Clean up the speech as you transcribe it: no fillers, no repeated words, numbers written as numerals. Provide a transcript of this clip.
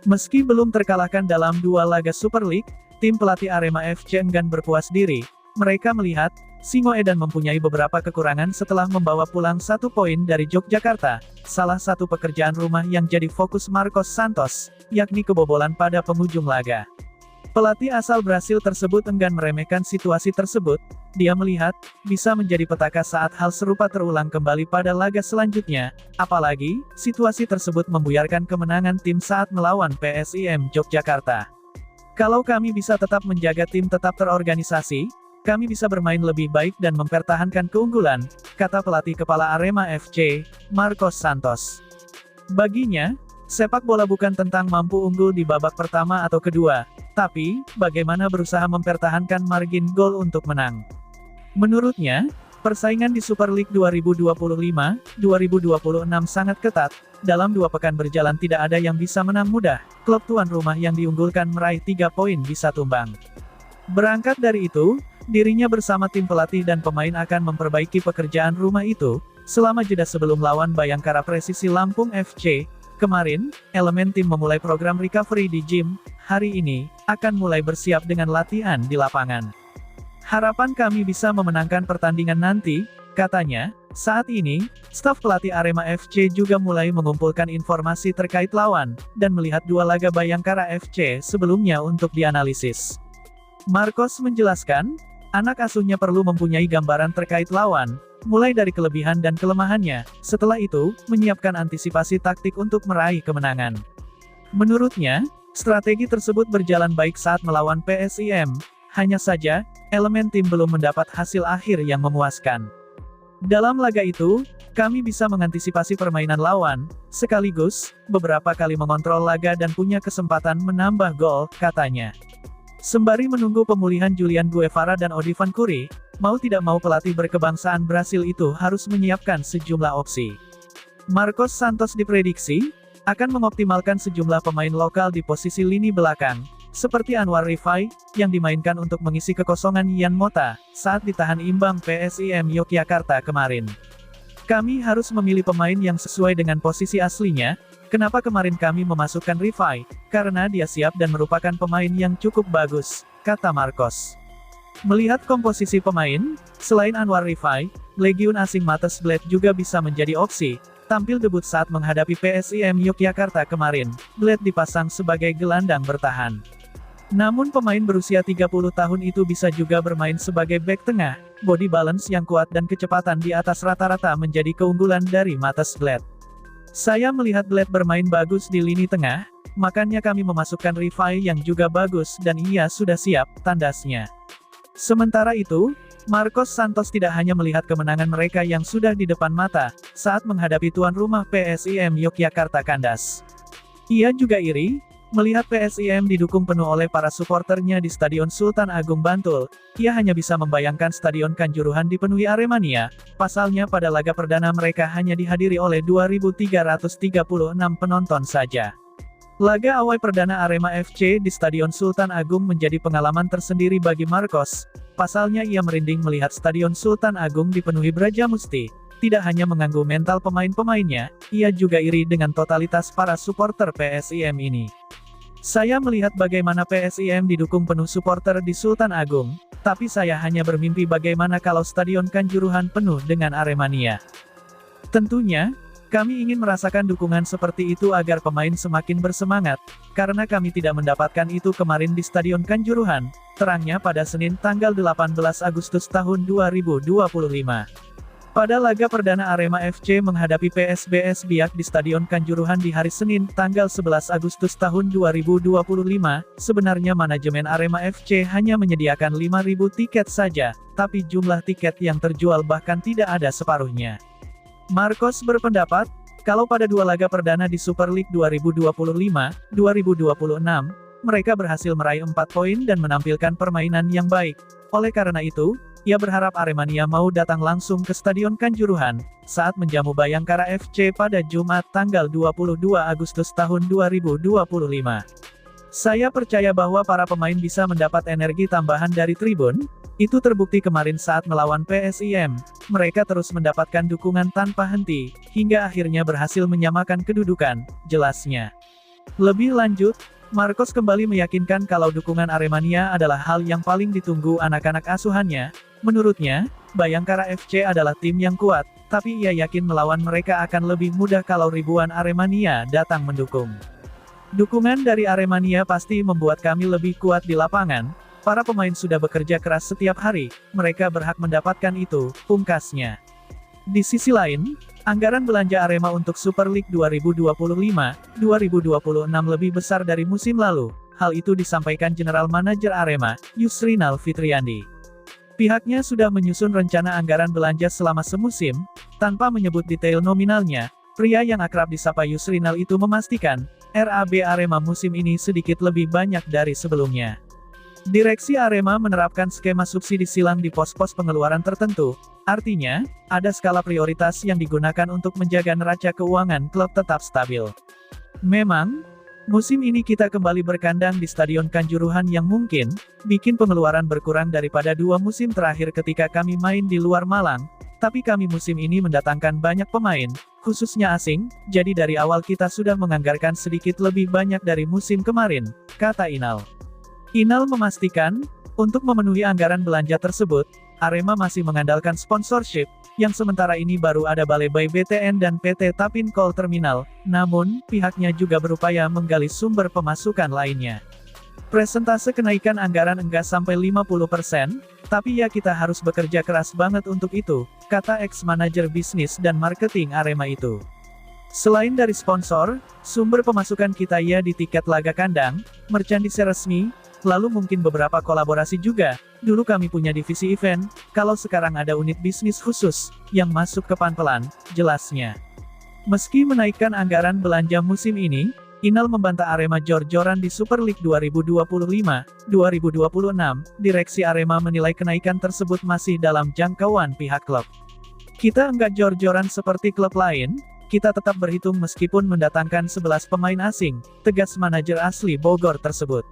Meski belum terkalahkan dalam dua laga Super League, tim pelatih Arema FC enggan berpuas diri. Mereka melihat, Singoedan mempunyai beberapa kekurangan setelah membawa pulang 1 poin dari Yogyakarta. Salah satu pekerjaan rumah yang jadi fokus Marcos Santos, yakni kebobolan pada penghujung laga. Pelatih asal Brasil tersebut enggan meremehkan situasi tersebut. Dia melihat, bisa menjadi petaka saat hal serupa terulang kembali pada laga selanjutnya. Apalagi, situasi tersebut membuyarkan kemenangan tim saat melawan PSIM Yogyakarta. Kalau kami bisa tetap menjaga tim tetap terorganisasi, kami bisa bermain lebih baik dan mempertahankan keunggulan, kata pelatih kepala Arema FC, Marcos Santos. Baginya, sepak bola bukan tentang mampu unggul di babak pertama atau kedua, tapi, bagaimana berusaha mempertahankan margin gol untuk menang. Menurutnya, persaingan di Super League 2025-2026 sangat ketat. Dalam 2 pekan berjalan tidak ada yang bisa menang mudah. Klub tuan rumah yang diunggulkan meraih 3 poin bisa tumbang. Berangkat dari itu, dirinya bersama tim pelatih dan pemain akan memperbaiki pekerjaan rumah itu, selama jeda sebelum lawan Bayangkara Presisi Lampung FC. Kemarin, elemen tim memulai program recovery di gym. Hari ini, akan mulai bersiap dengan latihan di lapangan. Harapan kami bisa memenangkan pertandingan nanti, katanya. Saat ini, staf pelatih Arema FC juga mulai mengumpulkan informasi terkait lawan, dan melihat 2 laga Bayangkara FC sebelumnya untuk dianalisis. Marcos menjelaskan, anak asuhnya perlu mempunyai gambaran terkait lawan, mulai dari kelebihan dan kelemahannya, setelah itu, menyiapkan antisipasi taktik untuk meraih kemenangan. Menurutnya, strategi tersebut berjalan baik saat melawan PSIM, hanya saja, elemen tim belum mendapat hasil akhir yang memuaskan. Dalam laga itu, kami bisa mengantisipasi permainan lawan, sekaligus, beberapa kali mengontrol laga dan punya kesempatan menambah gol, katanya. Sembari menunggu pemulihan Julian Guevara dan Odivan Kuri, mau tidak mau pelatih berkebangsaan Brasil itu harus menyiapkan sejumlah opsi. Marcos Santos diprediksi akan mengoptimalkan sejumlah pemain lokal di posisi lini belakang, seperti Anwar Rifai, yang dimainkan untuk mengisi kekosongan Yan Mota, saat ditahan imbang PSIM Yogyakarta kemarin. Kami harus memilih pemain yang sesuai dengan posisi aslinya. Kenapa kemarin kami memasukkan Rifai? Karena dia siap dan merupakan pemain yang cukup bagus, kata Marcos. Melihat komposisi pemain, selain Anwar Rifai, Legiun asing Matheus Bled juga bisa menjadi opsi. Tampil debut saat menghadapi PSIM Yogyakarta kemarin, Bled dipasang sebagai gelandang bertahan. Namun pemain berusia 30 tahun itu bisa juga bermain sebagai bek tengah. Body balance yang kuat dan kecepatan di atas rata-rata menjadi keunggulan dari Matheus Bled. Saya melihat Bled bermain bagus di lini tengah, makanya kami memasukkan Rifai yang juga bagus dan ia sudah siap, tandasnya. Sementara itu, Marcos Santos tidak hanya melihat kemenangan mereka yang sudah di depan mata, saat menghadapi tuan rumah PSIM Yogyakarta kandas. Ia juga iri, melihat PSIM didukung penuh oleh para suporternya di Stadion Sultan Agung Bantul. Ia hanya bisa membayangkan Stadion Kanjuruhan dipenuhi Aremania, pasalnya pada laga perdana mereka hanya dihadiri oleh 2.336 penonton saja. Laga awal perdana Arema FC di Stadion Sultan Agung menjadi pengalaman tersendiri bagi Marcos. Pasalnya ia merinding melihat Stadion Sultan Agung dipenuhi Brajamusti. Tidak hanya mengganggu mental pemain-pemainnya, ia juga iri dengan totalitas para supporter PSIM ini. Saya melihat bagaimana PSIM didukung penuh supporter di Sultan Agung, tapi saya hanya bermimpi bagaimana kalau Stadion Kanjuruhan penuh dengan Aremania. Tentunya, kami ingin merasakan dukungan seperti itu agar pemain semakin bersemangat, karena kami tidak mendapatkan itu kemarin di Stadion Kanjuruhan, terangnya pada Senin tanggal 18 Agustus tahun 2025. Pada laga perdana Arema FC menghadapi PSBS Biak di Stadion Kanjuruhan di hari Senin tanggal 11 Agustus tahun 2025, sebenarnya manajemen Arema FC hanya menyediakan 5.000 tiket saja, tapi jumlah tiket yang terjual bahkan tidak ada separuhnya. Marcos berpendapat, kalau pada 2 laga perdana di Super League 2025-2026, mereka berhasil meraih 4 poin dan menampilkan permainan yang baik. Oleh karena itu, ia berharap Aremania mau datang langsung ke Stadion Kanjuruhan, saat menjamu Bayangkara FC pada Jumat tanggal 22 Agustus tahun 2025. Saya percaya bahwa para pemain bisa mendapat energi tambahan dari tribun. Itu terbukti kemarin saat melawan PSIM. Mereka terus mendapatkan dukungan tanpa henti, hingga akhirnya berhasil menyamakan kedudukan, jelasnya. Lebih lanjut, Marcos kembali meyakinkan kalau dukungan Aremania adalah hal yang paling ditunggu anak-anak asuhannya. Menurutnya, Bayangkara FC adalah tim yang kuat, tapi ia yakin melawan mereka akan lebih mudah kalau ribuan Aremania datang mendukung. Dukungan dari Aremania pasti membuat kami lebih kuat di lapangan. Para pemain sudah bekerja keras setiap hari, mereka berhak mendapatkan itu, pungkasnya. Di sisi lain, anggaran belanja Arema untuk Super League 2025-2026 lebih besar dari musim lalu. Hal itu disampaikan General Manager Arema, Yusrinal Fitriandi. Pihaknya sudah menyusun rencana anggaran belanja selama semusim, tanpa menyebut detail nominalnya. Pria yang akrab disapa Yusrinal itu memastikan, RAB Arema musim ini sedikit lebih banyak dari sebelumnya. Direksi Arema menerapkan skema subsidi silang di pos-pos pengeluaran tertentu, artinya, ada skala prioritas yang digunakan untuk menjaga neraca keuangan klub tetap stabil. Memang, musim ini kita kembali berkandang di Stadion Kanjuruhan yang mungkin, bikin pengeluaran berkurang daripada 2 musim terakhir ketika kami main di luar Malang, tapi kami musim ini mendatangkan banyak pemain, khususnya asing, jadi dari awal kita sudah menganggarkan sedikit lebih banyak dari musim kemarin, kata Inal. Inal memastikan, untuk memenuhi anggaran belanja tersebut, Arema masih mengandalkan sponsorship, yang sementara ini baru ada Balai Bay BTN dan PT Tapin Coal Terminal, namun, pihaknya juga berupaya menggali sumber pemasukan lainnya. Presentase kenaikan anggaran enggak sampai 50%, tapi ya kita harus bekerja keras banget untuk itu, kata ex-manajer bisnis dan marketing Arema itu. Selain dari sponsor, sumber pemasukan kita ya di tiket laga kandang, merchandise resmi, lalu mungkin beberapa kolaborasi juga. Dulu kami punya divisi event, kalau sekarang ada unit bisnis khusus, yang masuk ke Panpelan, jelasnya. Meski menaikkan anggaran belanja musim ini, Inal membantah Arema jor-joran di Super League 2025-2026, direksi Arema menilai kenaikan tersebut masih dalam jangkauan pihak klub. Kita enggak jor-joran seperti klub lain, kita tetap berhitung meskipun mendatangkan 11 pemain asing, tegas manajer asli Bogor tersebut.